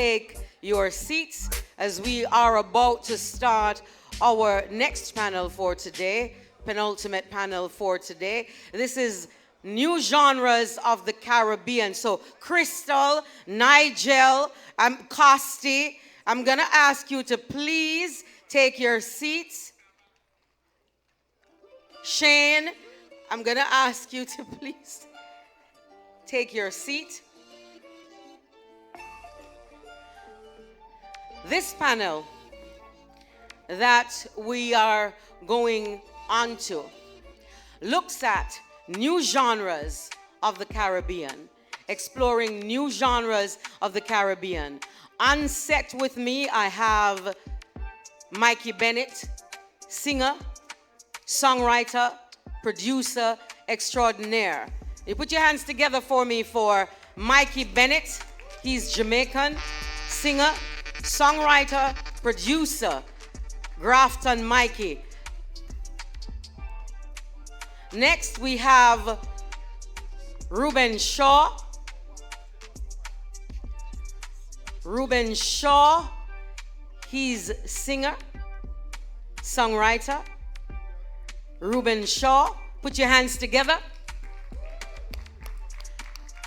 Take your seats as we are about to start our next panel for today, penultimate panel for today. This is new genres of the Caribbean. So Crystal, Nigel, Costi, I'm going to ask you to please take your seats. Shane, I'm going to ask you to please take your seat. This panel that we are going on to looks at new genres of the Caribbean, exploring new genres of the Caribbean. On set with me, I have Mikey Bennett, singer, songwriter, producer extraordinaire. You put your hands together for me for Mikey Bennett. He's Jamaican, singer, songwriter, producer, Grafton Mikey. Next we have Ruben Shaw. Ruben Shaw, he's singer, songwriter. Ruben Shaw, put your hands together.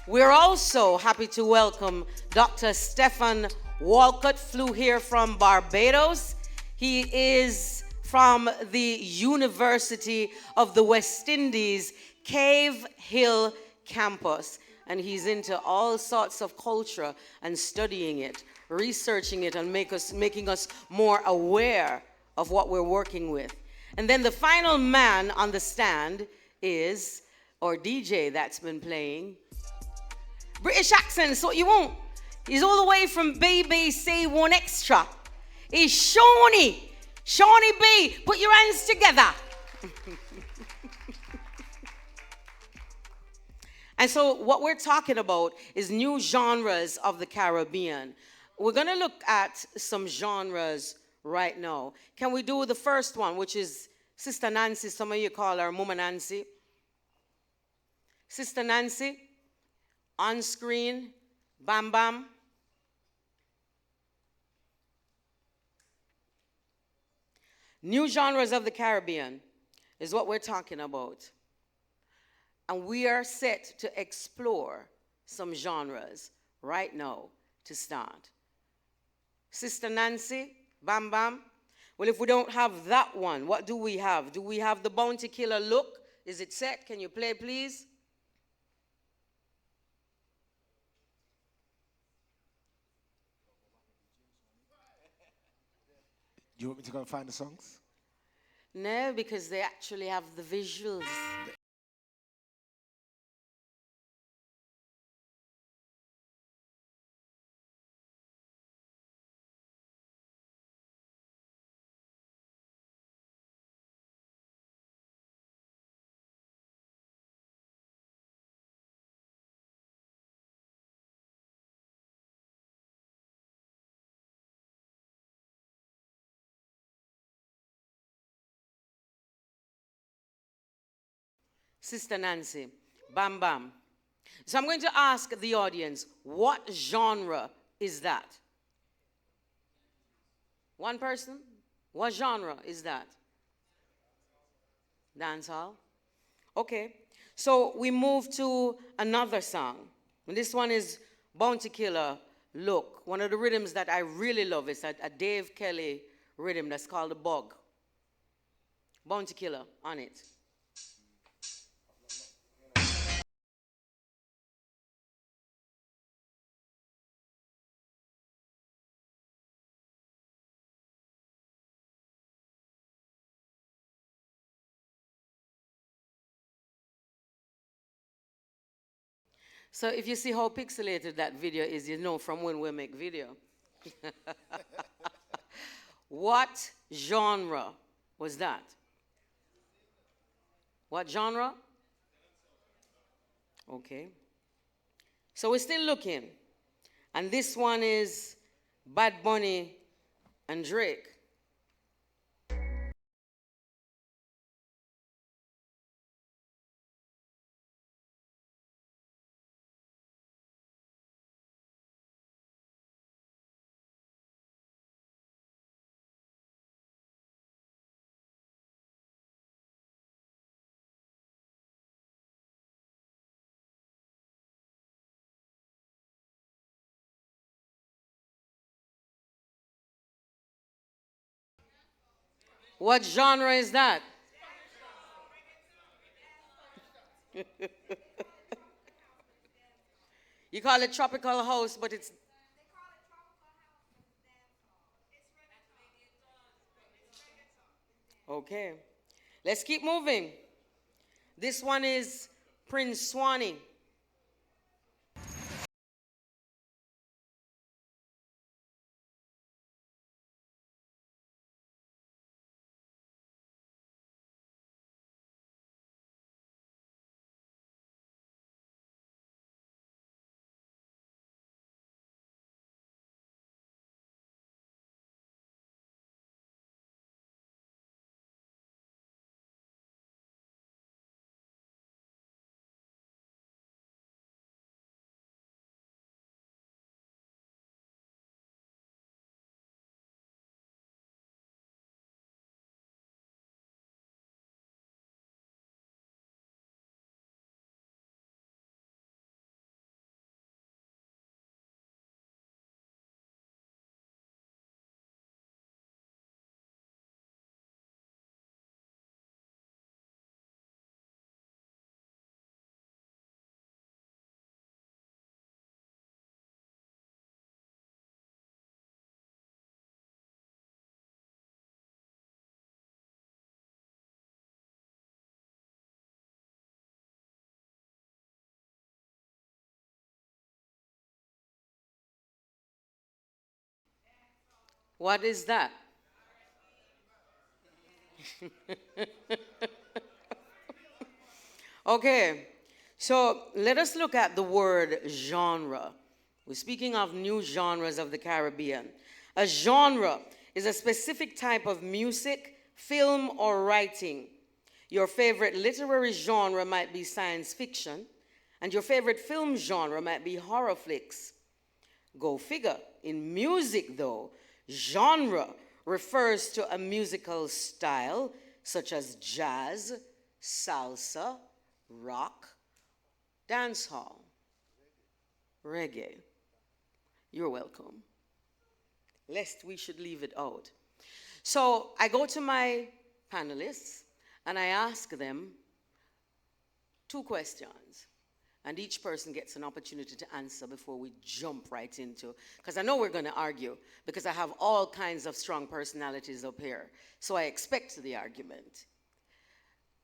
We're also happy to welcome Dr. Stefan Walcott, flew here from Barbados. He is from the University of the West Indies, Cave Hill campus. And he's into all sorts of culture and studying it, researching it, and making us more aware of what we're working with. And then the final man on the stand is, or DJ that's been playing, British accent, so you won't. He's all the way from BBC One Extra. He's Shawnee. Shawnee B, put your hands together. And so what we're talking about is new genres of the Caribbean. We're going to look at some genres right now. Can we do the first one, which is Sister Nancy? Some of you call her Mama Nancy. Sister Nancy, on screen, Bam Bam. New genres of the Caribbean is what we're talking about. And we are set to explore some genres right now to start. Sister Nancy, Bam Bam. Well, if we don't have that one, what do we have? Do we have the Bounty Killer look? Is it set? Can you play, please? Do you want me to go and find the songs? No, because they actually have the visuals. Sister Nancy, Bam Bam. So I'm going to ask the audience, what genre is that? One person? What genre is that? Dancehall? Okay. So we move to another song. And this one is Bounty Killer, Look. One of the rhythms that I really love is a Dave Kelly rhythm that's called the Bug. Bounty Killer on it. So if you see how pixelated that video is, you know from when we make video. What genre was that? What genre? Okay. So we're still looking. And this one is Bad Bunny and Drake. What genre is that? You call it tropical house, but it's... Okay. Let's keep moving. This one is Prince Swanee. What is that? Okay, so let us look at the word genre. We're speaking of new genres of the Caribbean. A genre is a specific type of music, film, or writing. Your favorite literary genre might be science fiction, and your favorite film genre might be horror flicks. Go figure. In music, though, genre refers to a musical style such as jazz, salsa, rock, dancehall, reggae. You're welcome. Lest we should leave it out. So I go to my panelists and I ask them 2 questions. And each person gets an opportunity to answer before we jump right into, because I know we're going to argue, because I have all kinds of strong personalities up here. So I expect the argument.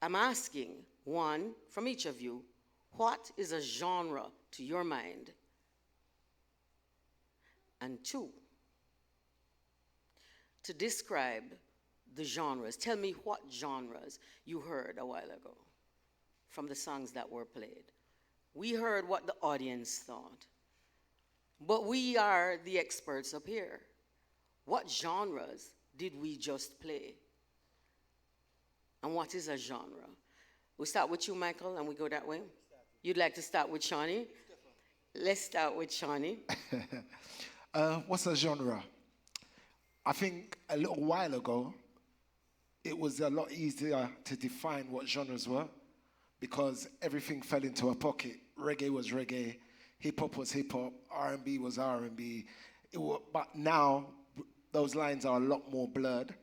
I'm asking one from each of you, what is a genre to your mind? And 2, to describe the genres. Tell me what genres you heard a while ago from the songs that were played. We heard what the audience thought, but we are the experts up here. What genres did we just play? And what is a genre? We start with you, Michael, and we go that way. You'd like to start with Shawnee? Let's start with Shawnee. What's a genre? I think a little while ago, it was a lot easier to define what genres were because everything fell into a pocket. Reggae was reggae, hip-hop was hip-hop, R&B was R&B. But now, those lines are a lot more blurred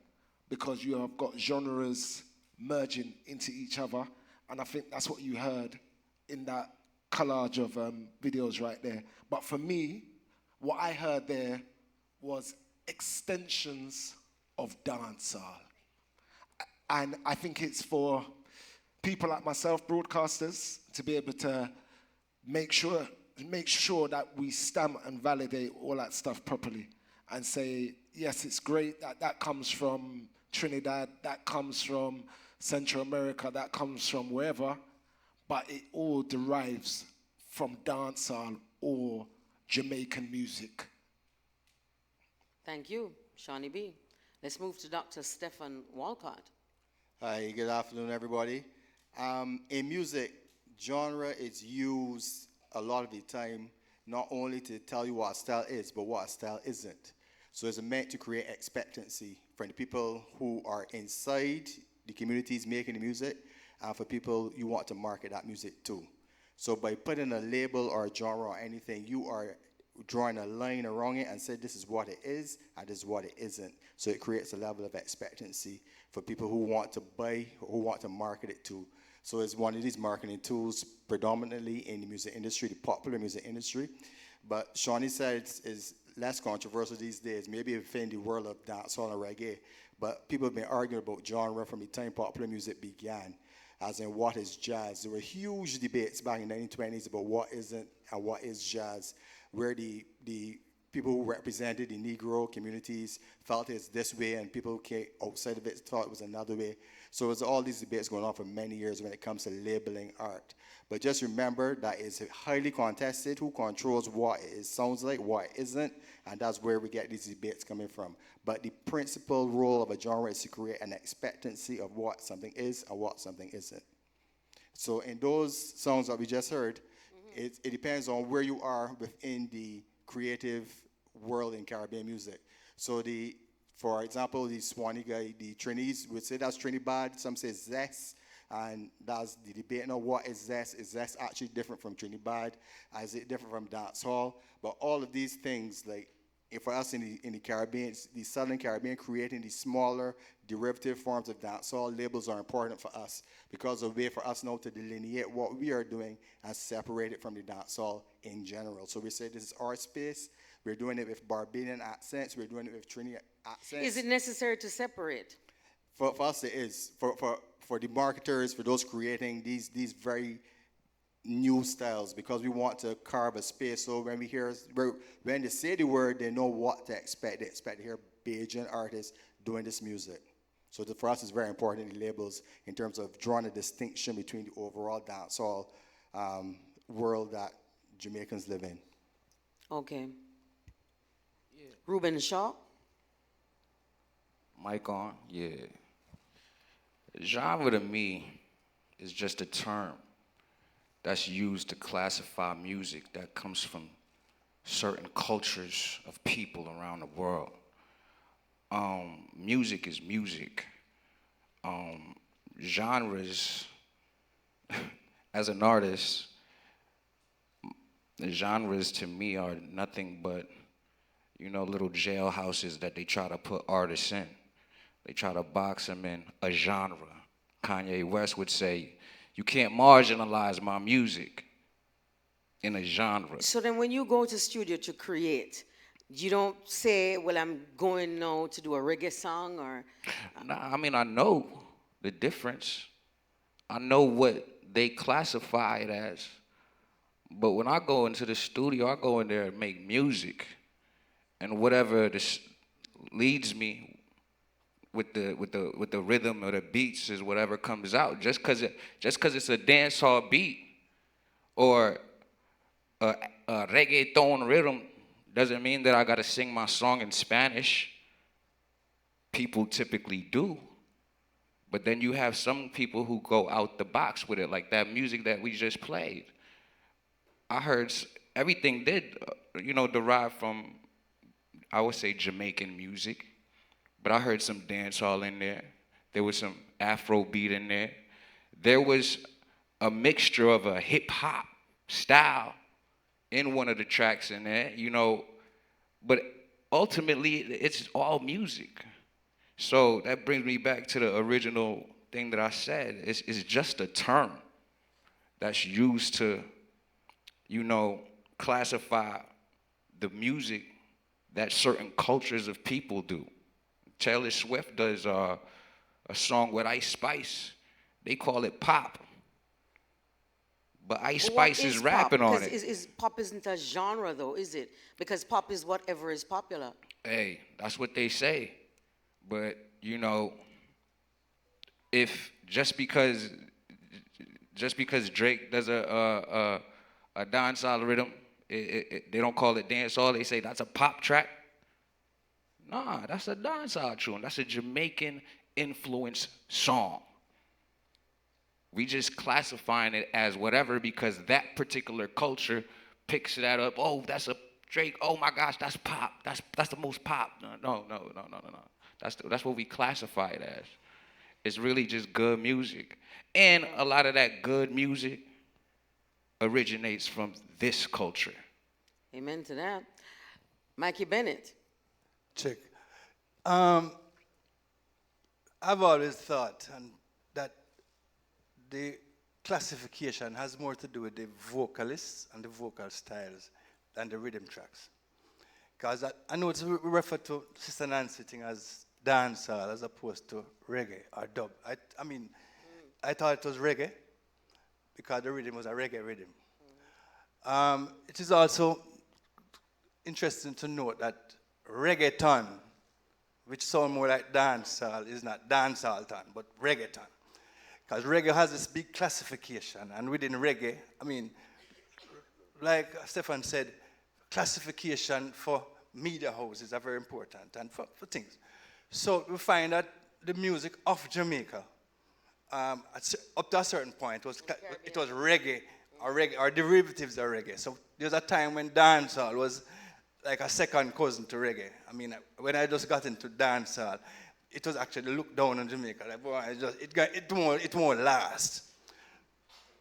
because you have got genres merging into each other. And I think that's what you heard in that collage of videos right there. But for me, what I heard there was extensions of dancehall. And I think it's for people like myself, broadcasters, to be able to make sure that we stamp and validate all that stuff properly and say, yes, it's great that that comes from Trinidad, that comes from Central America, that comes from wherever, but it all derives from dancehall or Jamaican music. Thank you, Shawnee B. Let's move to Dr. Stephan Walcott. Hi, good afternoon, everybody. In music, genre is used a lot of the time not only to tell you what a style is, but what a style isn't. So it's meant to create expectancy for the people who are inside the communities making the music, and for people you want to market that music to. So by putting a label or a genre or anything, you are drawing a line around it and said this is what it is and this is what it isn't. So it creates a level of expectancy for people who want to buy or who want to market it to. So it's one of these marketing tools predominantly in the music industry, the popular music industry. But Shawnee said it's less controversial these days, maybe within the world of dancehall and reggae. But people have been arguing about genre from the time popular music began, as in what is jazz. There were huge debates back in the 1920s about what isn't and what is jazz, where the people who represented the Negro communities felt it's this way, and people who came outside of it thought it was another way. So there's all these debates going on for many years when it comes to labeling art. But just remember that it's highly contested. Who controls what it sounds like, what it isn't, and that's where we get these debates coming from. But the principal role of a genre is to create an expectancy of what something is and what something isn't. So in those songs that we just heard, it depends on where you are within the creative world in Caribbean music. So for example, the Swanee guy, the Trinis would say that's Trinidad, some say zest, and that's the debate now, what is zest? Is zest actually different from Trinidad? Is it different from dancehall? But all of these things, like for us in the Caribbean, the Southern Caribbean, creating these smaller derivative forms of dancehall labels are important for us because of a way for us now to delineate what we are doing and separate it from the dancehall in general. So we say this is our space. We're doing it with Barbadian accents. We're doing it with Trini accents. Is it necessary to separate? For us, it is. For the marketers, for those creating these very new styles, because we want to carve a space. So when they say the word, they know what to expect. They expect to hear Bajan artists doing this music. So for us, it's very important, the labels, in terms of drawing a distinction between the overall dancehall world that Jamaicans live in. Okay. Ruben Shaw? Mic on? Yeah. Genre to me is just a term that's used to classify music that comes from certain cultures of people around the world. Music is music. Genres, as an artist, the genres to me are nothing but, little jailhouses that they try to put artists in. They try to box them in a genre. Kanye West would say, you can't marginalize my music in a genre. So then when you go to studio to create, you don't say, well, I'm going now to do a reggae song or... Nah, I know the difference. I know what they classify it as. But when I go into the studio, I go in there and make music. And whatever this leads me with the rhythm or the beats is whatever comes out. Just cause it's a dancehall beat or a reggaeton rhythm doesn't mean that I gotta sing my song in Spanish. People typically do. But then you have some people who go out the box with it, like that music that we just played. I heard everything derive from, I would say, Jamaican music. But I heard some dancehall in there. There was some Afro beat in there. There was a mixture of a hip hop style in one of the tracks in there, but ultimately it's all music. So that brings me back to the original thing that I said. It's just a term that's used to, classify the music that certain cultures of people do. Taylor Swift does a song with Ice Spice. They call it pop. But Ice Spice is rapping on it. Pop isn't a genre, though, is it? Because pop is whatever is popular. Hey, that's what they say. But, if just because Drake does a dancehall rhythm, they don't call it dancehall, they say that's a pop track. Nah, that's a dancehall tune. That's a Jamaican influenced song. We just classifying it as whatever because that particular culture picks that up. Oh, that's a Drake. Oh my gosh, that's pop. That's the most pop. No. That's what we classify it as. It's really just good music. And a lot of that good music originates from this culture. Amen to that. Mikey Bennett. Check. I've always thought that the classification has more to do with the vocalists and the vocal styles than the rhythm tracks. Because I know it's referred to Sister Nancy thing as dancehall as opposed to reggae or dub. I mean, I thought it was reggae because the rhythm was a reggae rhythm. It is also interesting to note that reggaeton, which sound more like dancehall, is not dancehall time, but reggaeton. Because reggae has this big classification, and within reggae, I mean, like Stefan said, classification for media houses are very important and for things. So we find that the music of Jamaica, up to a certain point, it was reggae or derivatives of reggae. So there was a time when dancehall was like a second cousin to reggae. I mean, when I just got into dancehall, it was actually looked down on Jamaica. Like, boy, it won't last.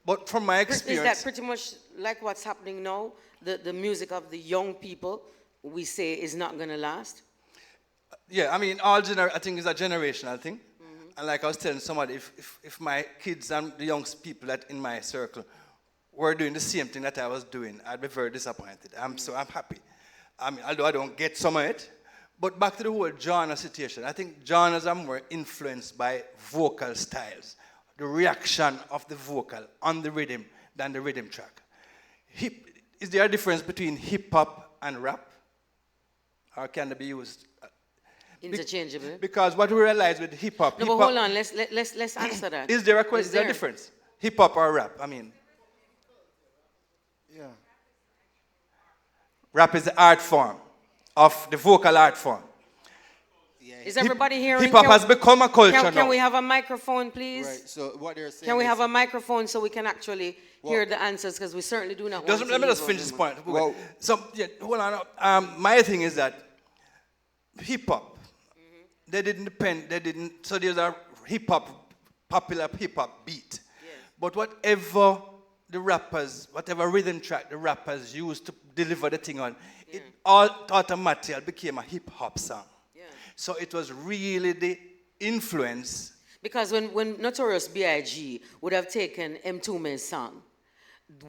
But from my experience, Is that pretty much like what's happening now? The music of the young people, we say, is not going to last? yeah, I mean, I think it's a generational thing. And like I was telling somebody, if my kids and the young people that in my circle were doing the same thing that I was doing, I'd be very disappointed. I'm happy. I mean, although I don't get some of it. But back to the whole genre situation, I think genres are more influenced by vocal styles, the reaction of the vocal on the rhythm than the rhythm track. Is there a difference between hip-hop and rap? Or can they be used? Interchangeable. Because what we realize with hip-hop... No, but hold on, let's answer that. Is there a difference? Hip-hop or rap? I mean... Yeah. Rap is the art form of the vocal art form. Is everybody hearing? Hip-hop has become a culture now. Can we have a microphone, please? Right. So what they're saying Can we is- have a microphone so we can actually hear the answers? Because we certainly do not want to Let me just leave finish this out- point. Well- So, yeah, hold on. My thing is that hip-hop, they didn't, so there's a popular hip-hop beat. But whatever the rappers, whatever rhythm track the rappers used to deliver the thing on, it all automatically became a hip-hop song. So it was really the influence. Because when Notorious B.I.G. would have taken M2 Man's song,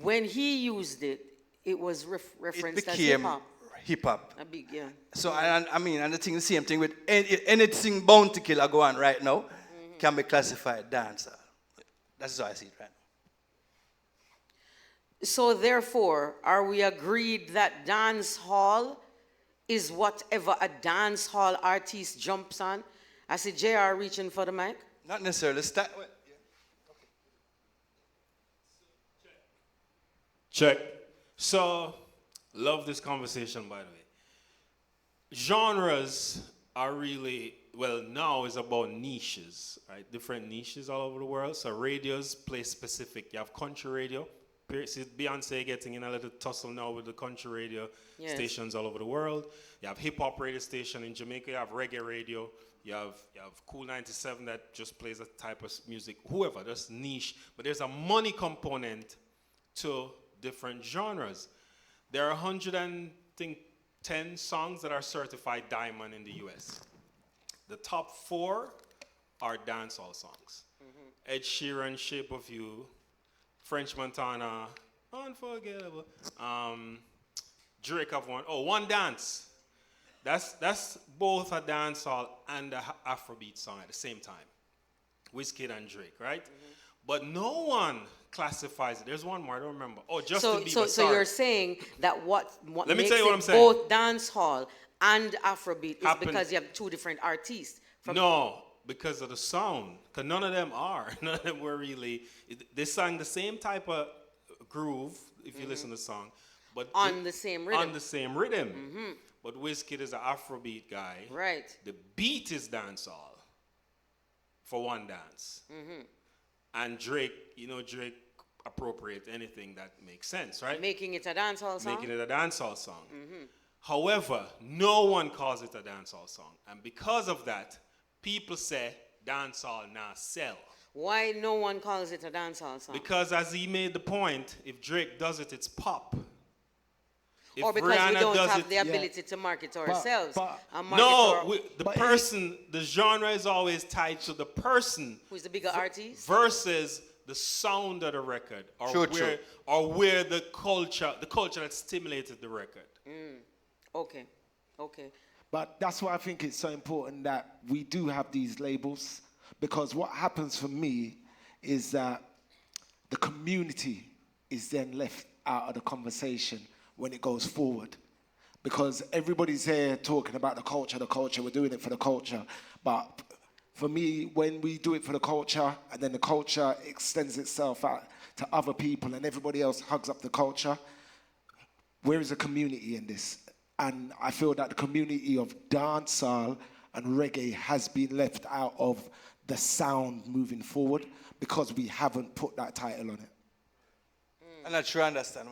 when he used it, it was It referenced as became hip-hop. hip-hop. A big, yeah. So, I mean, and the same thing with anything Bounty Killer go on right now can be classified dancer. That's how I see it right now. So therefore, are we agreed that dance hall is whatever a dance hall artist jumps on? I see JR reaching for the mic. Not necessarily. Check. So, love this conversation, by the way. Genres are really, well, now is about niches, right? Different niches all over the world. So, radios play specific. You have country radio. See Beyonce getting in a little tussle now with the country radio stations all over the world. You have hip hop radio station in Jamaica. You have reggae radio. You have Cool 97 that just plays a type of music. Whoever, that's niche. But there's a money component to different genres. There are 110 songs that are certified diamond in the US. The top 4 are dancehall songs. Ed Sheeran, Shape of You, French Montana, Unforgettable. Drake have One Dance. That's both a dancehall and a Afrobeat song at the same time. Wizkid and Drake, right? But no one classifies it. There's one more, I don't remember. Justin Bieber. So you're saying that what Let me makes tell you what it I'm saying. both dance hall and Afrobeat is Happen- because you have two different artists. No, because of the sound. Because none of them are. None of them were really. They sang the same type of groove, if you listen to the song. But On the same rhythm. On the same rhythm. But Wizkid is an Afrobeat guy. Right. The beat is dancehall for One Dance. And Drake, Drake appropriate anything that makes sense, right? Making it a dance hall song? Making it a dancehall song. However, no one calls it a dancehall song. And because of that, people say dancehall now sell. Why no one calls it a dance hall song? Because as he made the point, if Drake does it, it's pop. if Or because we Rihanna don't does have it, the ability to market ourselves. but- and market no, our- the But person, the genre is always tied to the person who's the bigger artist? versus the sound of the record, or True. where the culture that stimulated the record. Okay. Okay. But that's why I think it's so important that we do have these labels, because what happens for me is that the community is then left out of the conversation when it goes forward. Because everybody's here talking about the culture, we're doing it for the culture. But for me, when we do it for the culture, and then the culture extends itself out to other people and everybody else hugs up the culture, where is the community in this? And I feel that the community of dancehall and reggae has been left out of the sound moving forward because we haven't put that title on it. I'm not sure I understand.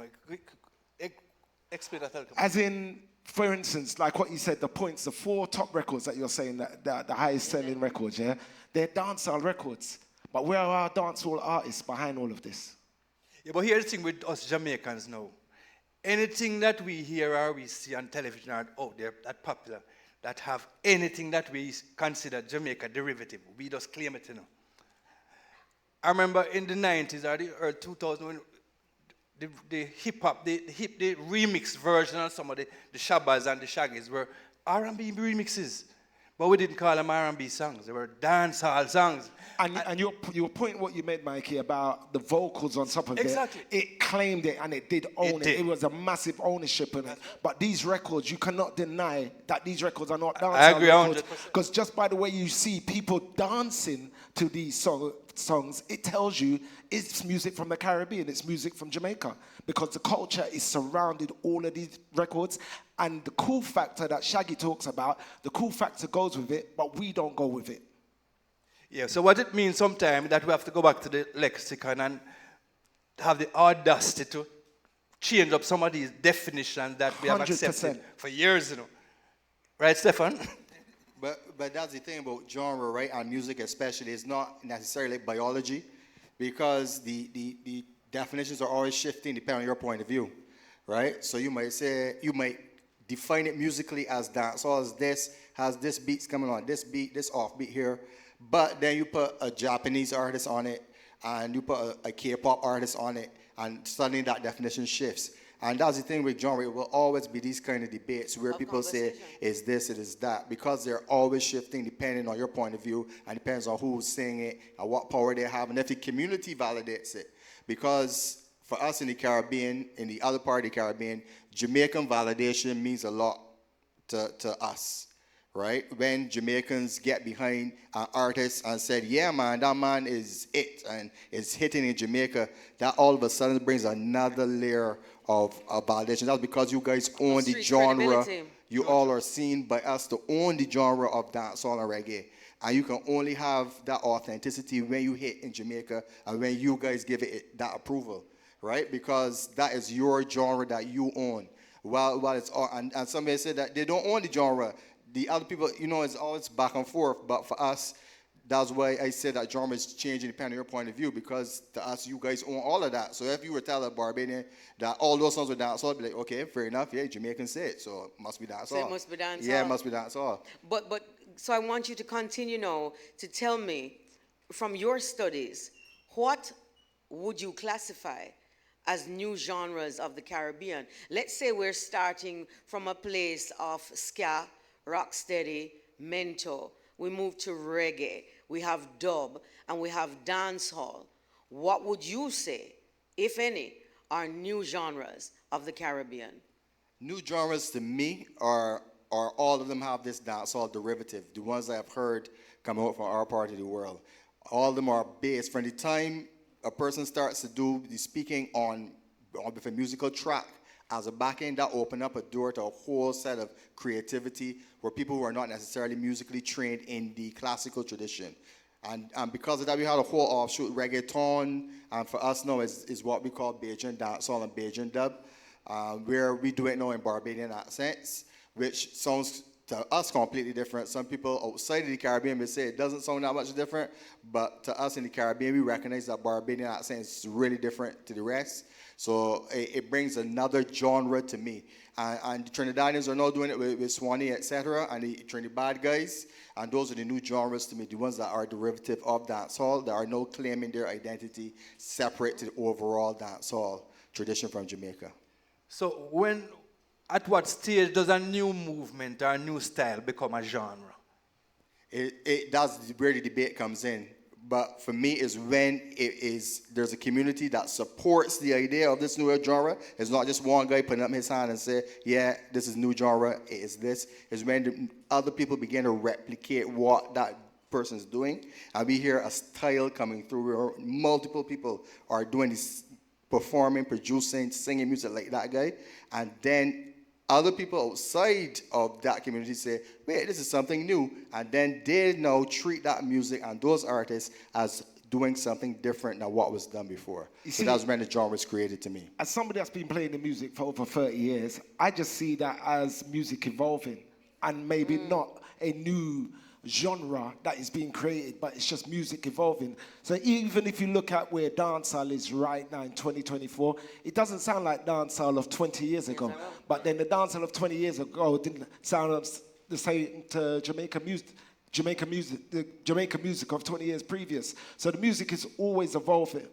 Explain that a little. As in, for instance, like what you said, the points, the 4 top records that you're saying, that the highest selling records, yeah? They're dancehall records. But where are our dancehall artists behind all of this? Yeah, but here's the thing with us Jamaicans now. Anything that we hear or we see on television or out there that popular, that have anything that we consider Jamaica derivative, we just claim it, you know. I remember in the 90s or the early 2000s when the hip-hop, the remix version of some of the Shabbas and the Shaggies were R&B remixes. But we didn't call them R&B songs. They were dancehall songs. And your point, what you made, Mikey, about the vocals on top of Exactly. it claimed it and it did own it. did. It was a massive ownership in it. But these records, you cannot deny that these records are not I dancehall agree records. 100%. Because just by the way you see people dancing to these songs, it tells you it's music from the Caribbean, it's music from Jamaica. Because the culture is surrounded all of these records. And the cool factor that Shaggy talks about, the cool factor goes with it, but we don't go with it. Yeah, so what it means sometimes that we have to go back to the lexicon and have the audacity to change up some of these definitions that we have 100%. accepted for years, you know. Right, Stefan? But that's the thing about genre, right? And music especially, it's not necessarily biology, because the definitions are always shifting depending on your point of view, right? So you might define it musically as dancehall, as this, has this beats coming on, this beat, this offbeat here, but then you put a Japanese artist on it, and you put a K-pop artist on it, and suddenly that definition shifts. And that's the thing with genre, it will always be these kind of debates where people say, is this, it is that, because they're always shifting depending on your point of view, and depends on who's saying it, and what power they have, and if the community validates it. Because for us in the Caribbean, in the other part of the Caribbean, Jamaican validation means a lot to us, right? When Jamaicans get behind an artist and said, yeah, man, that man is it, and is hitting in Jamaica, that all of a sudden brings another layer of validation. That's because you guys own the Street genre. credibility. You all are seen by us to own the genre of dancehall and reggae. And you can only have that authenticity when you hit in Jamaica and when you guys give it that approval, right? Because that is your genre that you own. While it's all, and somebody said that they don't own the genre. The other people, you know, it's always back and forth. But for us, that's why I said that genre is changing depending on your point of view, because to us, you guys own all of that. So if you were to tell a Barbadian that all those songs were dancehall, I'd be like, okay, fair enough, yeah, Jamaicans say it, so it must be dancehall. So it must be dancehall. Yeah, it must be dancehall. But so I want you to continue now to tell me, from your studies, what would you classify as new genres of the Caribbean? Let's say we're starting from a place of ska, rocksteady, mento. We move to reggae, we have dub, and we have dancehall. What would you say, if any, are new genres of the Caribbean? New genres to me are all of them have this dancehall derivative, the ones that I've heard come out from our part of the world. All of them are based from the time a person starts to do the speaking on with a musical track as a back end, that open up a door to a whole set of creativity where people who are not necessarily musically trained in the classical tradition. And because of that, we had a whole offshoot reggaeton, and for us now is what we call Bajan dancehall and Bajan dub, where we do it now in Barbadian accents, which sounds to us completely different. Some people outside of the Caribbean may say it doesn't sound that much different, but to us in the Caribbean, we recognize that Barbadian accent is really different to the rest. So it brings another genre to me. And the Trinidadians are now doing it with Swanee, etc., and the Trinidad guys. And those are the new genres to me, the ones that are derivative of dancehall, that are now claiming their identity separate to the overall dancehall tradition from Jamaica. So at what stage does a new movement or a new style become a genre? That's where the debate comes in. But for me, is when there's a community that supports the idea of this new genre. It's not just one guy putting up his hand and say, yeah, this is new genre, it is this. It's when the other people begin to replicate what that person's doing. And we hear a style coming through where multiple people are doing this, performing, producing, singing music like that guy. And then other people outside of that community say, wait, this is something new. And then they now treat that music and those artists as doing something different than what was done before. So that's when the genre was created to me. As somebody that's been playing the music for over 30 years, I just see that as music evolving and maybe not a new genre that is being created, but it's just music evolving. So even if you look at where dancehall is right now in 2024, it doesn't sound like dancehall of 20 years ago. But then the dancehall of 20 years ago didn't sound the same to Jamaican music, the Jamaican music of 20 years previous. So the music is always evolving.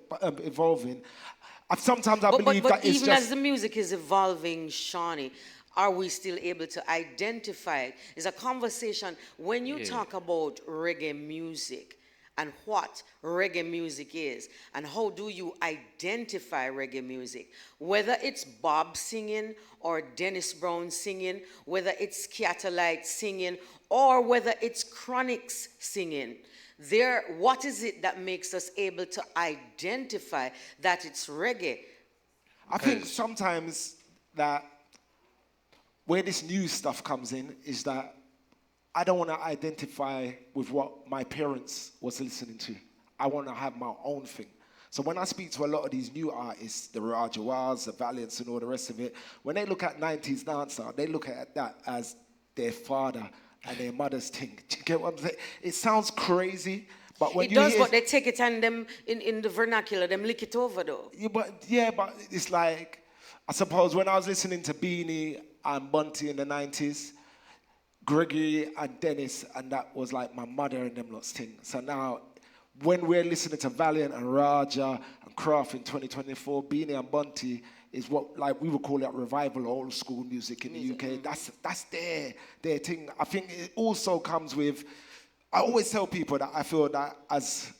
Sometimes I believe but that it's even just... as the music is evolving, Shawnee, are we still able to identify it? It's a conversation. When you talk about reggae music and what reggae music is, and how do you identify reggae music, whether it's Bob singing or Dennis Brown singing, whether it's Scatterlight singing, or whether it's Chronics singing, what is it that makes us able to identify that it's reggae? I think sometimes that where this new stuff comes in is that I don't want to identify with what my parents was listening to. I want to have my own thing. So when I speak to a lot of these new artists, the Rajawas, the Valiants and all the rest of it, when they look at 90s dancehall, they look at that as their father and their mother's thing. Do you get what I'm saying? It sounds crazy, but when but they take it and them in the vernacular, them lick it over though. Yeah, but it's like, I suppose when I was listening to Beanie and Bunty in the 90s, Gregory and Dennis, and that was like my mother and them lots thing. So now, when we're listening to Valiant and Raja and Kraft in 2024, Beanie and Bunty is what, like, we would call it revival old school music in the UK. That's their thing. I think it also comes with, I always tell people that I feel that as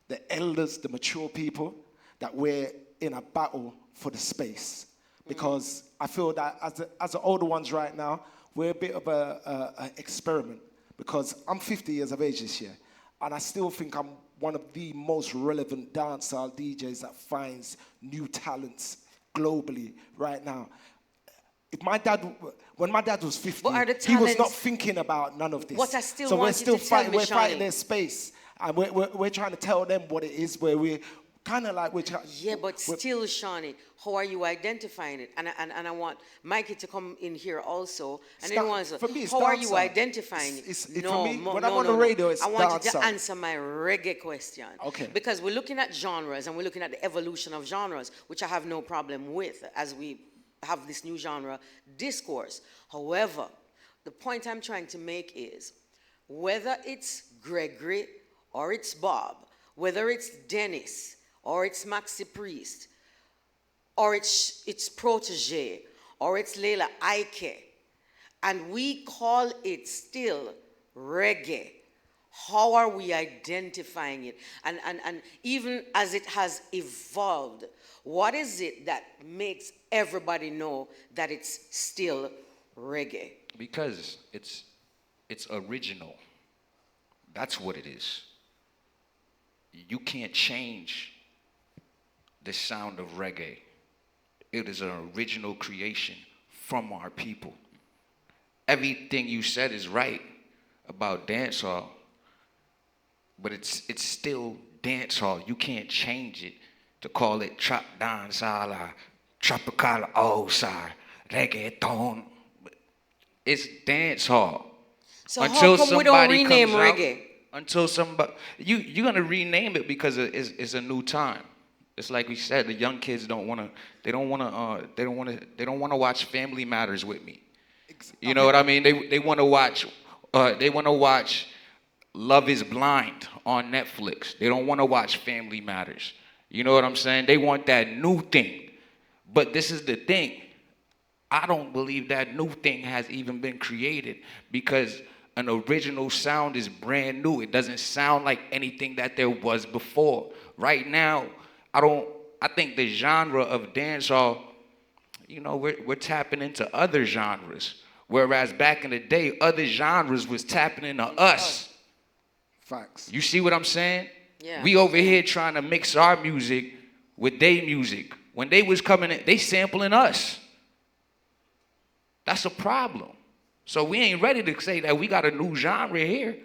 the elders, the mature people, that we're in a battle for the space. Because I feel that as the older ones right now, we're a bit of an experiment. Because I'm 50 years of age this year, and I still think I'm one of the most relevant dancehall DJs that finds new talents globally right now. When my dad was 50, he was not thinking about none of this. What I still so want we're still you to tell fighting. me, We're fighting Shawnee. their space, and we're trying to tell them what it is. Where we're kind of like Still, Shawnee, how are you identifying it? And I want Mikey to come in here also. And For me, it's how are you dancehall. identifying it? For me, when I'm on the radio, it's I want you to dancehall. answer my reggae question. Okay. Because we're looking at genres and we're looking at the evolution of genres, which I have no problem with as we have this new genre discourse. However, the point I'm trying to make is whether it's Gregory or it's Bob, whether it's Dennis or it's Maxi Priest, or it's Protege, or it's Leila Ike, and we call it still reggae. How are we identifying it? And even as it has evolved, what is it that makes everybody know that it's still reggae? Because it's original. That's what it is. You can't change the sound of reggae. It is an original creation from our people. Everything you said is right about dancehall, but it's still dancehall. You can't change it to call it trap dancehall or tropical outside reggaeton. It's dancehall. So how come we don't rename reggae? Until somebody, you're gonna rename it because it's a new time. It's like we said, the young kids don't wanna watch Family Matters with me. You know what I mean? They wanna watch Love Is Blind on Netflix. They don't wanna watch Family Matters. You know what I'm saying? They want that new thing. But this is the thing. I don't believe that new thing has even been created because an original sound is brand new. It doesn't sound like anything that there was before. Right now, I think the genre of dancehall, you know, we're tapping into other genres. Whereas back in the day, other genres was tapping into us. Facts. You see what I'm saying? Yeah. We over here trying to mix our music with their music. When they was coming in, they sampling us. That's a problem. So we ain't ready to say that we got a new genre here.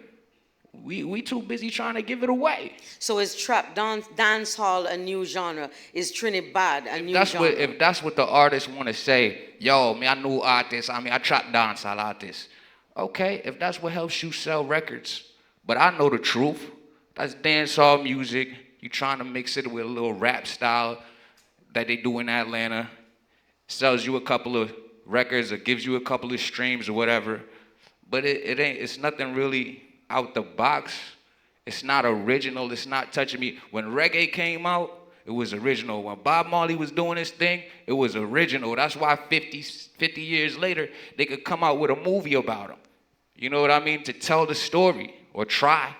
We too busy trying to give it away. So is trap dance hall a new genre? Is Trinidad a new genre? If that's what the artists want to say, yo, me a new artist, I trap dance hall artist. Okay, if that's what helps you sell records. But I know the truth. That's dancehall music. You trying to mix it with a little rap style that they do in Atlanta. Sells you a couple of records or gives you a couple of streams or whatever. But it's nothing really out the box. It's not original. It's not touching me. When reggae came out, it was original. When Bob Marley was doing his thing, it was original. That's why 50 years later, they could come out with a movie about him. You know what I mean? To tell the story or try.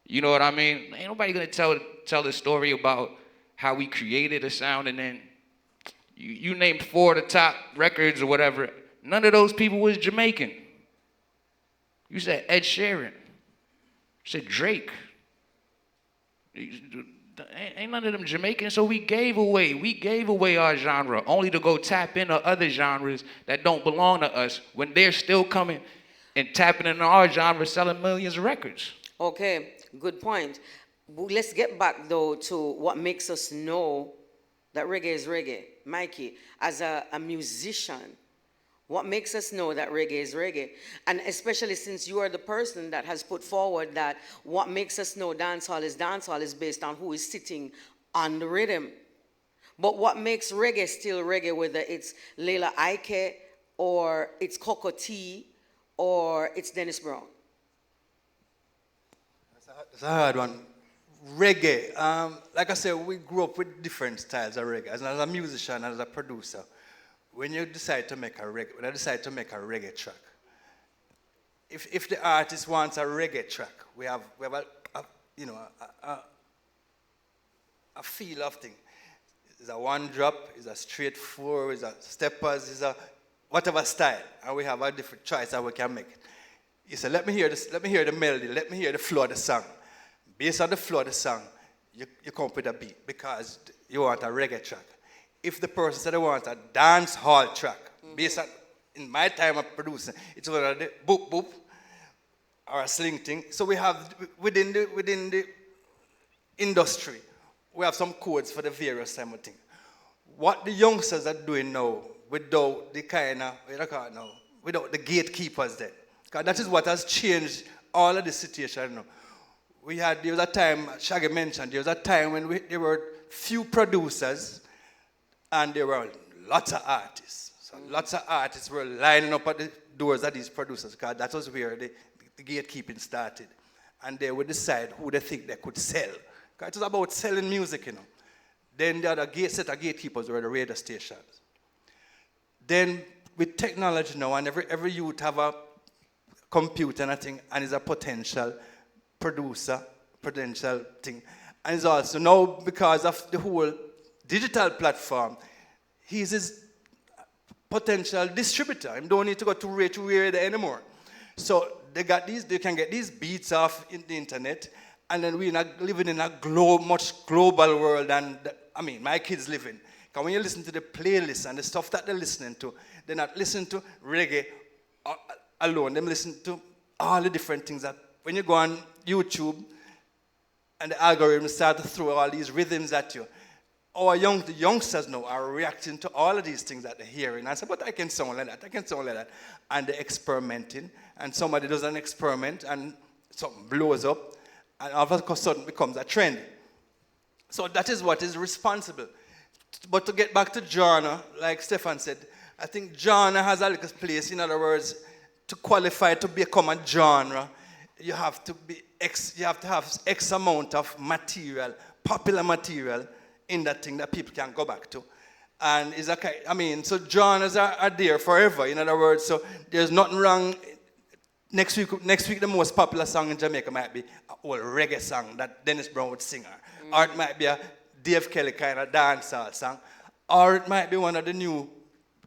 You know what I mean? Ain't nobody gonna tell the story about how we created a sound and then you named 4 of the top records or whatever. None of those people was Jamaican. You said Ed Sheeran. You said Drake. Ain't none of them Jamaican, so we gave away our genre only to go tap into other genres that don't belong to us when they're still coming and tapping into our genre, selling millions of records. Okay, good point. Let's get back though to what makes us know that reggae is reggae. Mikey, as a musician, what makes us know that reggae is reggae? And especially since you are the person that has put forward that what makes us know dancehall is based on who is sitting on the rhythm. But what makes reggae still reggae, whether it's Layla Ike or it's Coco T or it's Dennis Brown? It's a hard one. Reggae, like I said, we grew up with different styles of reggae. As a musician, as a producer, when you decide to make a reggae track, if the artist wants a reggae track, we have a feel of thing. It's a one drop, it's a straight 4, it's a steppers, it's a whatever style, and we have a different choice that we can make. You say, let me hear this, let me hear the melody, let me hear the flow of the song. Based on the flow of the song, you come up with a beat because you want a reggae track. If the person said they want a dance hall track, based on, in my time of producing, it's one of the boop boop or a sling thing. So we have within the industry, we have some codes for the various type of thing. What the youngsters are doing now, without the kind of, without the gatekeepers there, because that is what has changed all of the situation now. There was a time, Shaggy mentioned, there was a time when there were few producers and there were lots of artists. So lots of artists were lining up at the doors of these producers because that was where the gatekeeping started. And they would decide who they think they could sell. Because it was about selling music, Then the other set of gatekeepers were the radio stations. Then with technology now, and every youth have a computer and a thing, and is a potential producer, potential thing. And it's also now, because of the whole digital platform, he's his potential distributor. He don't need to go to radio anymore. So they can get these beats off in the internet, and then we're living in a much global world than, my kids live in. Because when you listen to the playlist and the stuff that they're listening to, they're not listening to reggae alone. They're listening to all the different things that, when you go on YouTube and the algorithm start to throw all these rhythms at you, the youngsters now are reacting to all of these things that they're hearing. I said, but I can sound like that, I can sound like that. And they're experimenting, and somebody does an experiment, and something blows up, and all of a sudden becomes a trend. So that is what is responsible. But to get back to genre, like Stefan said, I think genre has a little place. In other words, to qualify to become a genre, you have to have X amount of material, popular material, in that thing that people can go back to. And it's okay. I mean, so genres are there forever. In other words, so there's nothing wrong. Next week, the most popular song in Jamaica might be an old reggae song that Dennis Brown would sing, or it might be a Dave Kelly kind of dancehall song, or it might be one of the new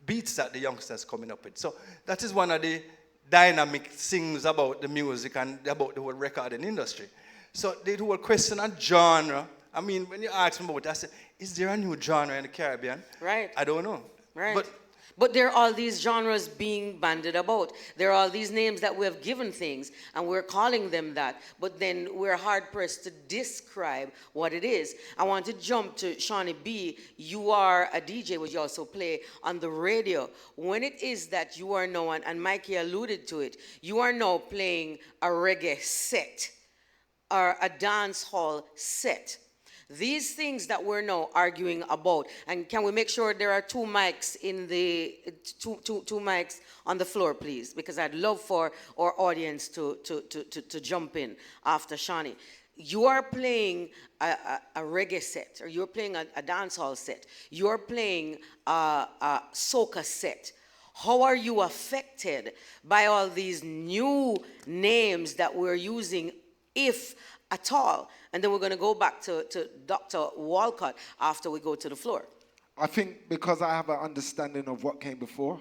beats that the youngsters coming up with. So that is one of the dynamic things about the music and about the whole recording industry. So the whole question of genre, I mean, when you ask me about it, I said, is there a new genre in the Caribbean? Right. I don't know. Right. But there are all these genres being bandied about. There are all these names that we have given things, and we're calling them that. But then we're hard-pressed to describe what it is. I want to jump to Shawnee B. You are a DJ, which you also play on the radio. When it is that you are now, and Mikey alluded to it, you are now playing a reggae set or a dance hall set. These things that we're now arguing about, and can we make sure there are two mics in the two mics on the floor, please? Because I'd love for our audience to jump in after Shawnee. You are playing a reggae set, or you're playing a dancehall set. You're playing a soca set. How are you affected by all these new names that we're using, if at all? And then we're going to go back to Dr. Walcott after we go to the floor. I think because I have an understanding of what came before,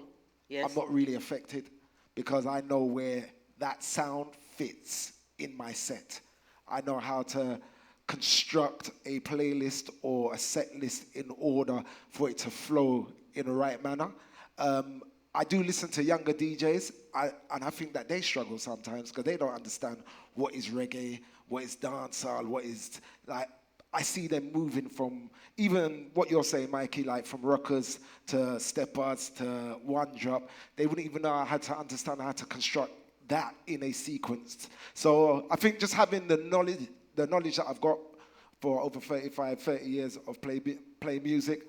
Yes. I'm not really affected because I know where that sound fits in my set. I know how to construct a playlist or a set list in order for it to flow in the right manner. I do listen to younger DJs, and I think that they struggle sometimes because they don't understand what is reggae, what is dancehall, what is, like, I see them moving from, even what you're saying, Mikey, like from rockers to steppers to one drop. They wouldn't even know how to understand how to construct that in a sequence. So I think just having the knowledge that I've got for over 30 years of play music,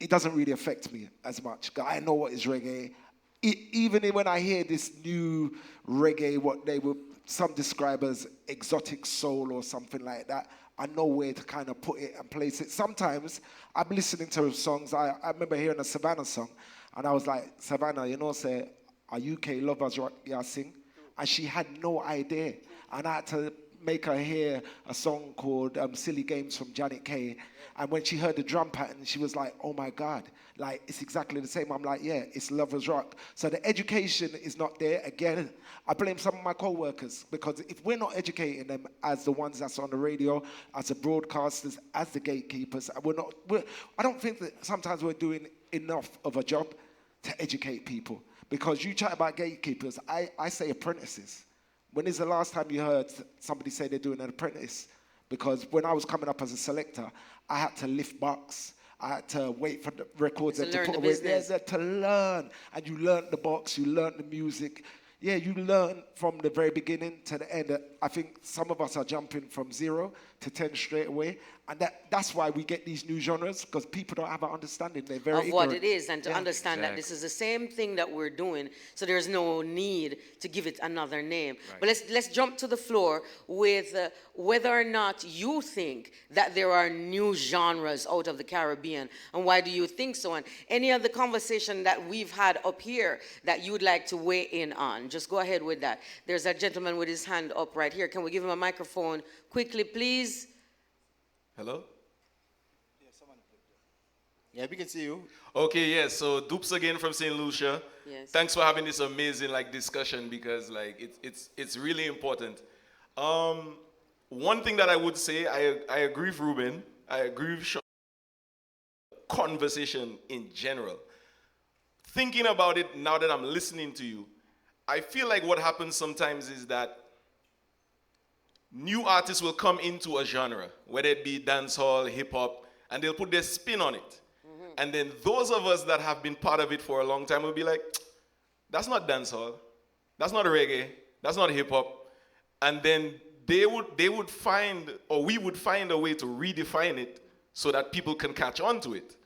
it doesn't really affect me as much. I know what is reggae. Even when I hear this new reggae, what they would some describe as exotic soul or something like that, I know where to kind of put it and place it. Sometimes I'm listening to songs. I remember hearing a Savannah song, and I was like, Savannah, you know, say, a UK lovers rock, yeah, sing. And she had no idea. And I had to make her hear a song called Silly Games from Janet Kay. And when she heard the drum pattern, she was like, oh my God, like it's exactly the same. I'm like, yeah, it's lovers rock. So the education is not there. Again, I blame some of my co-workers because if we're not educating them as the ones that's on the radio, as the broadcasters, as the gatekeepers, I don't think that sometimes we're doing enough of a job to educate people. Because you chat about gatekeepers, I say apprentices. When is the last time you heard somebody say they're doing an apprentice? Because when I was coming up as a selector, I had to lift box. I had to wait for the records To and learn to the put away. business. Yeah, to learn. And you learn the box, you learn the music. Yeah, you learn from the very beginning to the end. I think some of us are jumping from 0 to 10 straight away. And that's why we get these new genres, because people don't have an understanding. They're very Of what ignorant. it is, and to understand that exactly. this is the same thing that we're doing, so there's no need to give it another name. But let's jump to the floor with whether or not you think that there are new genres out of the Caribbean, and why do you think so? And any of the conversation that we've had up here that you'd like to weigh in on, just go ahead with that. There's a gentleman with his hand up right here. Can we give him a microphone quickly, please? Hello? Yeah, we can see you. Okay, yes. So Dupes again from St. Lucia. Yes. Thanks for having this amazing discussion because it's really important. One thing that I would say, I agree with Ruben. I agree with Sean. Conversation in general. Thinking about it now that I'm listening to you, I feel like what happens sometimes is that new artists will come into a genre, whether it be dancehall, hip hop, and they'll put their spin on it. And then those of us that have been part of it for a long time will be like, that's not dancehall, that's not reggae, that's not hip hop. And then they would find, or we would find a way to redefine it so that people can catch on to it.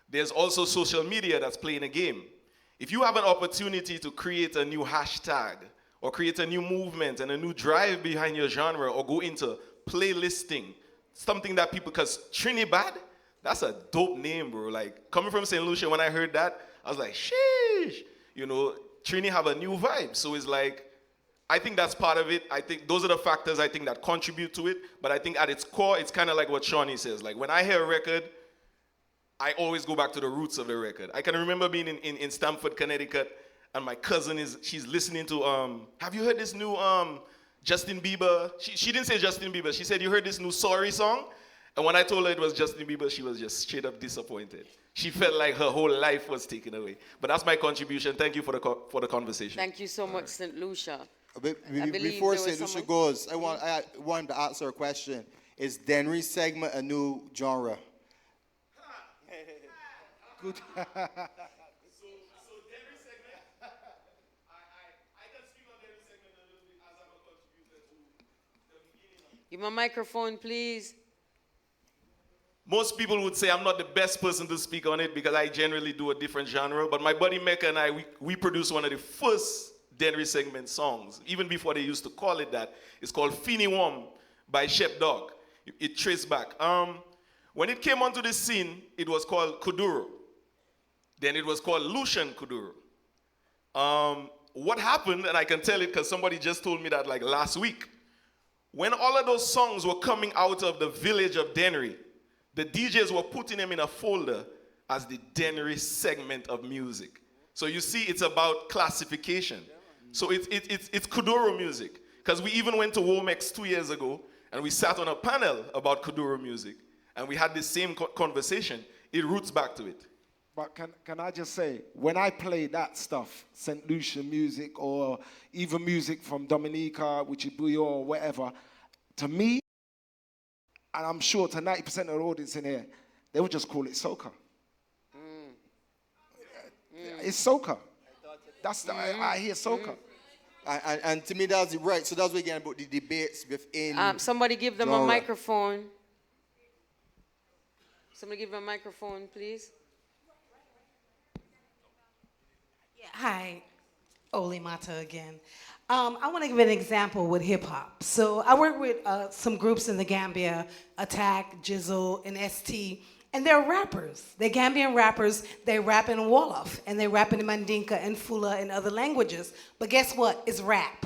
There's also social media that's playing a game. If you have an opportunity to create a new hashtag or create a new movement and a new drive behind your genre or go into playlisting, something that people, because Trinidad, that's a dope name, bro. Like, coming from St. Lucia, when I heard that, I was like, sheesh. You know, Trini have a new vibe. So it's like, I think that's part of it. I think those are the factors I think that contribute to it. But I think at its core, it's kind of like what Shawnee says. Like, when I hear a record, I always go back to the roots of the record. I can remember being in Stamford, Connecticut, and my cousin she's listening to, have you heard this new Justin Bieber? She didn't say Justin Bieber. She said, you heard this new Sorry song? And when I told her it was Justin Bieber, she was just straight up disappointed. She felt like her whole life was taken away. But that's my contribution. Thank you for the conversation. Thank you so much, St. Lucia. Before St. Lucia goes, I want to answer a question. Is Denry segment a new genre? Good. So Denry segment, I can speak on Denry segment a little bit as I'm a contributor to the beginning of. Give me a microphone, please. Most people would say I'm not the best person to speak on it because I generally do a different genre, but my buddy Mecca and I, we produced one of the first Denry segment songs, even before they used to call it that. It's called Fini Wom by Shep Dog. It traced back. When it came onto the scene, it was called Kuduro. Then it was called Lucian Kuduro. What happened, and I can tell it because somebody just told me that like last week, when all of those songs were coming out of the village of Denry, the DJs were putting them in a folder as the Denry segment of music. So you see, it's about classification. So it's Kuduro music. Because we even went to Womex 2 years ago, and we sat on a panel about Kuduro music, and we had the same conversation. It roots back to it. But can I just say, when I play that stuff, St. Lucia music or even music from Dominica, Wichibuyo or whatever, to me, and I'm sure to 90% of the audience in here, they would just call it soca. It's soca. I hear soca. And to me, that's right. So that's what again about the debates within. Somebody give them genre. a microphone. Somebody give them a microphone, please. Hi, Oli Mata again. I want to give an example with hip hop. So I work with some groups in the Gambia, Attack, Jizzle, and ST, and they're rappers. They're Gambian rappers. They rap in Wolof, and they rap in Mandinka and Fula and other languages. But guess what? It's rap.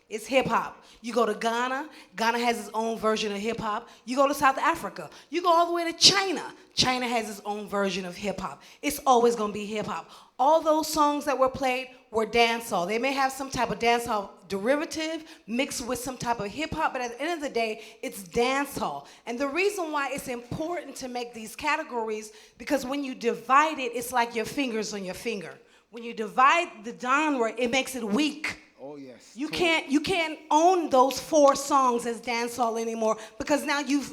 It's hip hop. You go to Ghana, Ghana has its own version of hip hop. You go to South Africa, you go all the way to China, China has its own version of hip hop. It's always gonna be hip hop. All those songs that were played were dancehall. They may have some type of dancehall derivative mixed with some type of hip hop, but at the end of the day, it's dancehall. And the reason why it's important to make these categories, because when you divide it, it's like your fingers on your finger. When you divide the genre, it makes it weak. Oh, yes. You can't own those 4 songs as dancehall anymore because now you've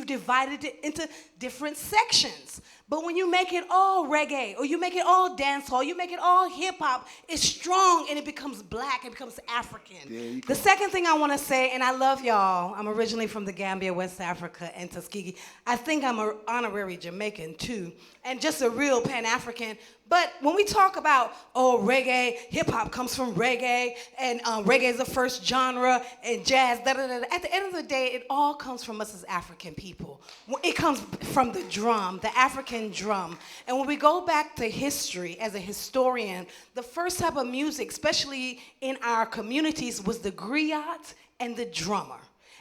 divided it into different sections. But when you make it all reggae or you make it all dancehall, you make it all hip hop, it's strong and it becomes black, it becomes African. The second thing I want to say, and I love y'all, I'm originally from the Gambia, West Africa, and Tuskegee. I think I'm an honorary Jamaican too, and just a real Pan-African. But when we talk about, reggae, hip-hop comes from reggae, and reggae is the first genre, and jazz, da-da-da-da. At the end of the day, it all comes from us as African people. It comes from the drum, the African drum. And when we go back to history, as a historian, the first type of music, especially in our communities, was the griot and the drummer.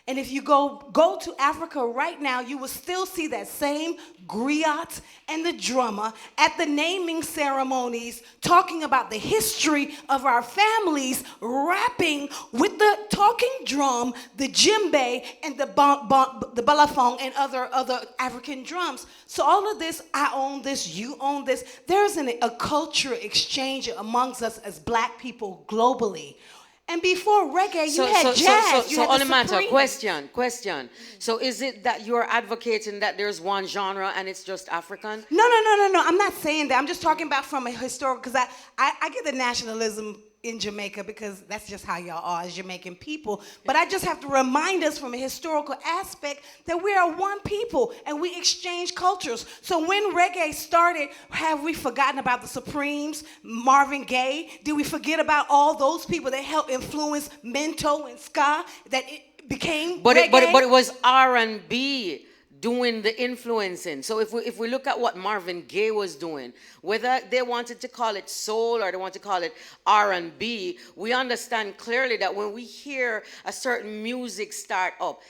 And if you go to Africa right now, you will still see that same griot and the drummer at the naming ceremonies, talking about the history of our families, rapping with the talking drum, the djembe, and the balafon and other African drums. So all of this, I own this, you own this. There's a culture exchange amongst us as black people globally. And before reggae, you had jazz. So you had the Olimata, Supremes. question. So is it that you're advocating that there's one genre and it's just African? No. I'm not saying that. I'm just talking about from a historical, because I get the nationalism in Jamaica because that's just how y'all are as Jamaican people. But I just have to remind us from a historical aspect that we are one people and we exchange cultures. So when reggae started, have we forgotten about the Supremes, Marvin Gaye? Did we forget about all those people that helped influence Mento and ska that it became reggae? But it was R&B doing the influencing. So if we look at what Marvin Gaye was doing, whether they wanted to call it soul or they want to call it R&B, we understand clearly that when we hear a certain music start up,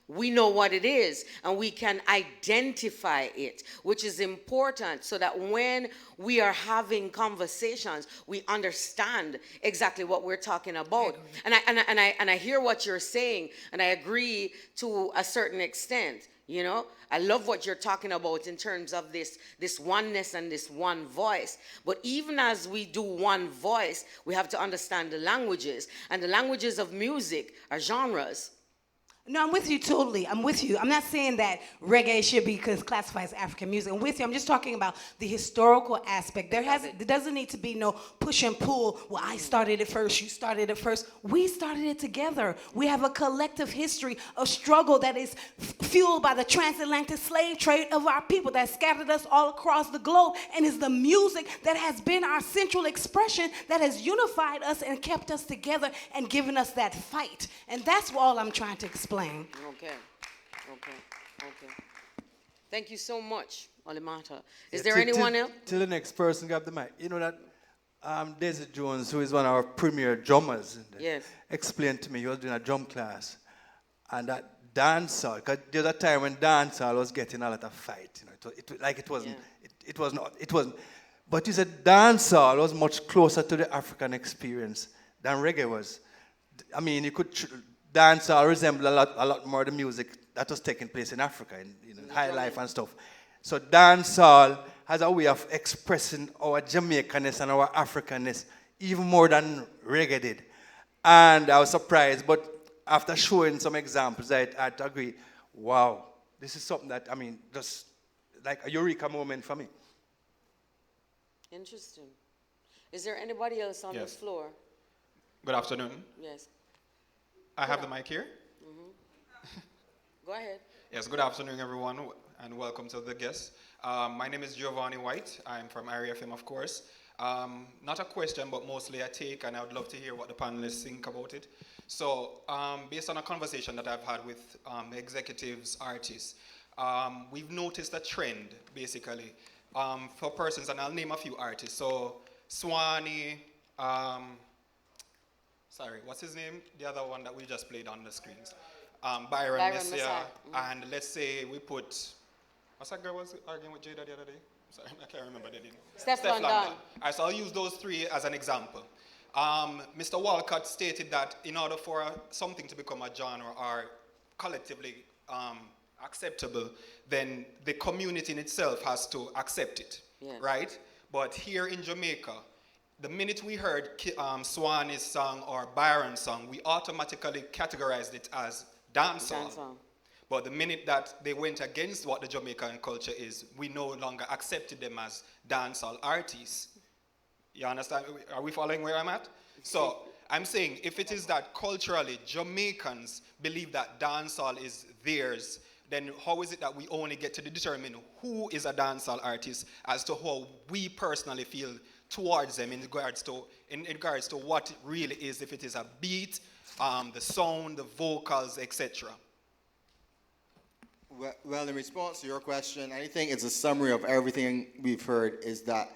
we know what it is and we can identify it, which is important so that when we are having conversations, we understand exactly what we're talking about. And I hear what you're saying, and I agree to a certain extent. You know, I love what you're talking about in terms of this oneness and this one voice. But even as we do one voice, we have to understand the languages. And the languages of music are genres. No, I'm with you totally. I'm with you. I'm not saying that reggae should be classified as African music. I'm with you. I'm just talking about the historical aspect. There doesn't need to be no push and pull. Well, I started it first. You started it first. We started it together. We have a collective history of struggle that is fueled by the transatlantic slave trade of our people that scattered us all across the globe, and is the music that has been our central expression that has unified us and kept us together and given us that fight. And that's all I'm trying to explain. Okay. Thank you so much, Olimata. Is there anyone else? Till the next person grab the mic. You know that Daisy Jones, who is one of our premier drummers, Yes. explained to me, he was doing a drum class, and that dancehall, because there was a time when dancehall was getting a lot of fight. You know, it wasn't. But he said dancehall was much closer to the African experience than reggae was. I mean, you could dancehall resemble a lot more the music that was taking place in Africa, in high life and stuff. So dancehall has a way of expressing our Jamaicanness and our Africanness even more than reggae did. And I was surprised, but after showing some examples, I had to agree, wow, this is something that, I mean, just like a eureka moment for me. Interesting. Is there anybody else on Yes. the floor? Good afternoon. Yes. I have the mic here. Go ahead. Yes, good afternoon, everyone, and welcome to the guests. My name is Giovanni White. I'm from Area FM, of course. Not a question, but mostly a take, and I would love to hear what the panelists think about it. So, based on a conversation that I've had with executives, artists, we've noticed a trend, basically, for persons, and I'll name a few artists. So, Swanee, what's his name? The other one that we just played on the screens. Byron Messiah. And let's say we put, what's that girl was arguing with Jada the other day? Sorry, I can't remember the name. Steph London. All right, so I'll use those three as an example. Mr. Walcott stated that in order for something to become a genre or collectively acceptable, then the community in itself has to accept it, right? But here in Jamaica, the minute we heard Swanee's song or Byron's song, we automatically categorized it as dancehall. But the minute that they went against what the Jamaican culture is, we no longer accepted them as dancehall artists. You understand? Are we following where I'm at? So I'm saying if it is that culturally Jamaicans believe that dancehall is theirs, then how is it that we only get to determine who is a dancehall artist as to how we personally feel towards them in regards to what it really is, if it is a beat, the sound, the vocals, etc. Well, in response to your question, I think it's a summary of everything we've heard is that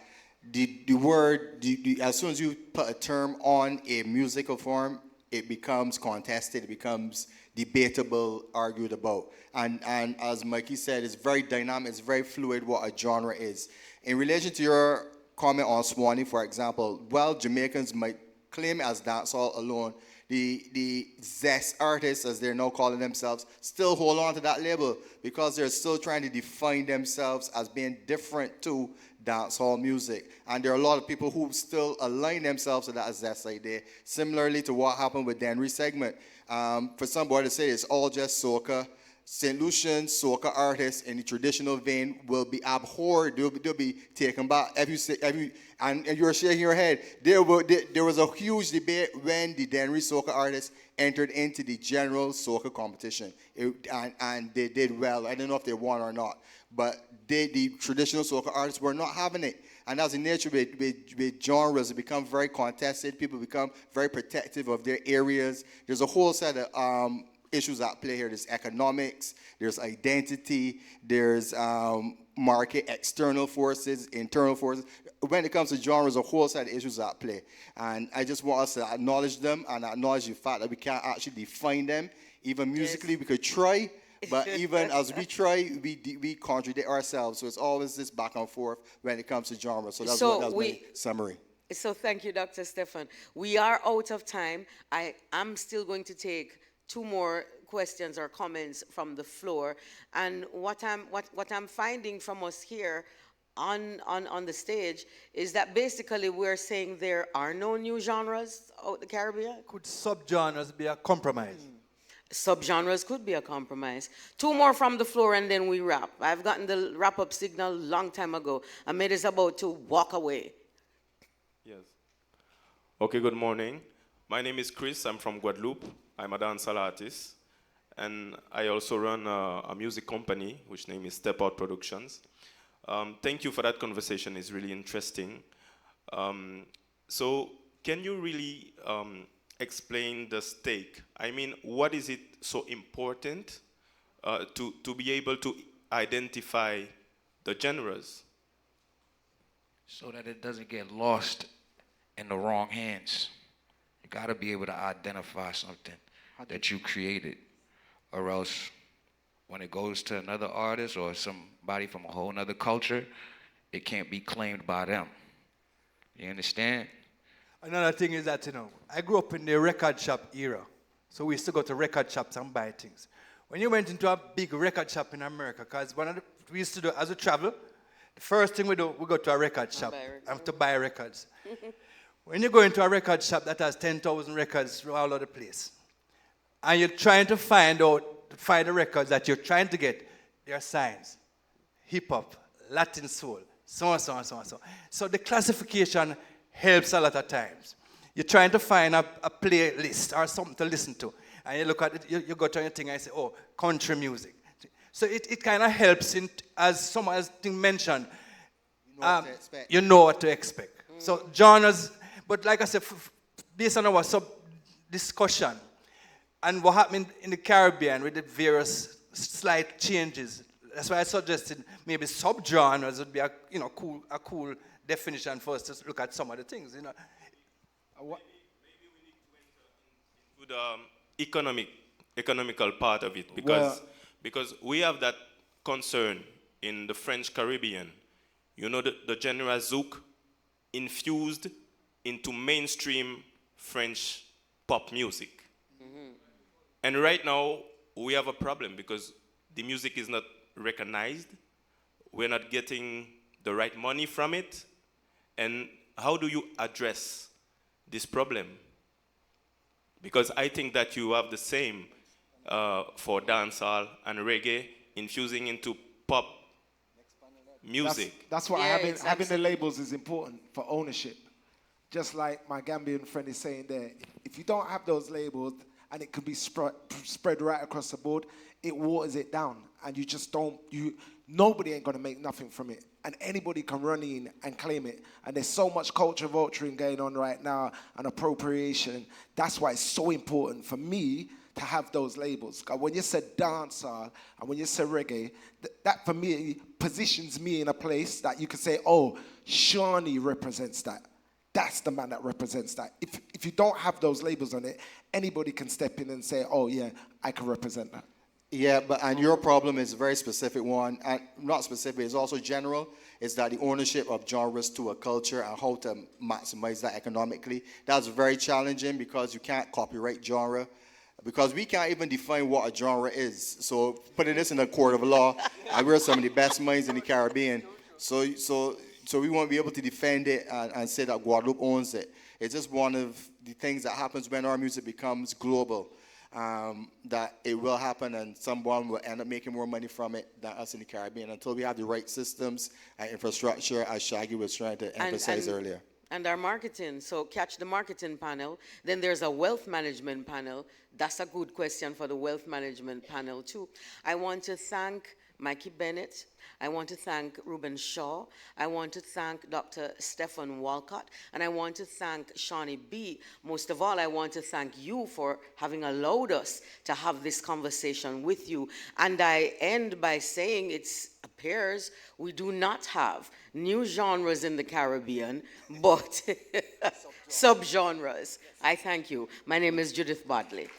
the word, as soon as you put a term on a musical form, it becomes contested, it becomes debatable, argued about. And as Mikey said, it's very dynamic, it's very fluid what a genre is. In relation to your comment on Swanee, for example, while Jamaicans might claim as dancehall alone, the Zest artists, as they're now calling themselves, still hold on to that label because they're still trying to define themselves as being different to dancehall music. And there are a lot of people who still align themselves to that zest idea, similarly to what happened with Denry's segment. For somebody to say it's all just soca, St. Lucian soca artists in the traditional vein will be abhorred. They'll be taken back. And you're shaking your head. There was a huge debate when the Denry soca artists entered into the general soca competition. And they did well. I don't know if they won or not. But the traditional soca artists were not having it. And that's the nature with genres. It becomes very contested. People become very protective of their areas. There's a whole set of issues at play here. There's economics, there's identity, there's market external forces, internal forces. When it comes to genres, a whole set of issues at play. And I just want us to acknowledge them and acknowledge the fact that we can't actually define them. Even musically, we could try, but even as we try, we contradict ourselves. So it's always this back and forth when it comes to genres. So that's my summary. So thank you, Dr. Stefan. We are out of time. I'm still going to take 2 more questions or comments from the floor. And what I'm finding from us here on the stage is that basically we're saying there are no new genres out the Caribbean. Could subgenres be a compromise? Subgenres could be a compromise. 2 more from the floor and then we wrap. I've gotten the wrap-up signal a long time ago. Ahmed is about to walk away. Yes. Okay, good morning. My name is Chris. I'm from Guadeloupe. I'm a dancehall artist. And I also run a music company, which name is Step Out Productions. Thank you for that conversation. It's really interesting. So can you really explain the stake? I mean, what is it so important to be able to identify the genres? So that it doesn't get lost in the wrong hands. You got to be able to identify something that you created, or else when it goes to another artist or somebody from a whole nother culture, it can't be claimed by them. You understand? Another thing is that, I grew up in the record shop era. So we used to go to record shops and buy things. When you went into a big record shop in America, because we used to do, as we travel, the first thing we do, we go to a record shop and to buy records. When you go into a record shop that has 10,000 records all over the place, and you're trying to find the records that you're trying to get, there are signs. Hip-hop, Latin soul, so on, so on, so on, so on. So the classification helps a lot of times. You're trying to find a playlist or something to listen to, and you look at it, you go to your thing and say, oh, country music. So it kind of helps, as someone has mentioned, you know what to expect. So genres, but like I said, based on our discussion, and what happened in the Caribbean with the various slight changes, that's why I suggested maybe subgenres would be a cool definition for us to look at some of the things. Maybe we need to enter into the economical part of it, because we have that concern in the French Caribbean. The genre zouk infused into mainstream French pop music. And right now, we have a problem because the music is not recognized. We're not getting the right money from it. And how do you address this problem? Because I think that you have the same for dancehall and reggae infusing into pop music. That's why having the labels is important for ownership. Just like my Gambian friend is saying there, if you don't have those labels, and it could be spread right across the board, it waters it down. And you just nobody ain't gonna make nothing from it. And anybody can run in and claim it. And there's so much culture vulturing going on right now and appropriation. That's why it's so important for me to have those labels. When you said dancehall and when you said reggae, that for me positions me in a place that you can say, oh, Shawnee represents that. That's the man that represents that. If you don't have those labels on it, anybody can step in and say, oh yeah, I can represent that. Yeah, and your problem is a very specific one, and not specific, it's also general. It's that the ownership of genres to a culture and how to maximize that economically. That's very challenging because you can't copyright genre, because we can't even define what a genre is. So putting this in a court of law, we're some of the best minds in the Caribbean. So so we won't be able to defend it and say that Guadeloupe owns it. It's just one of the things that happens when our music becomes global. That it will happen and someone will end up making more money from it than us in the Caribbean until we have the right systems and infrastructure, as Shaggy was trying to emphasize earlier. And our marketing. So catch the marketing panel. Then there's a wealth management panel. That's a good question for the wealth management panel too. I want to thank Mikey Bennett. I want to thank Ruben Shaw. I want to thank Dr. Stephan Walcott. And I want to thank Shawnee B. Most of all, I want to thank you for having allowed us to have this conversation with you. And I end by saying it appears we do not have new genres in the Caribbean, but subgenres. I thank you. My name is Judith Bodley.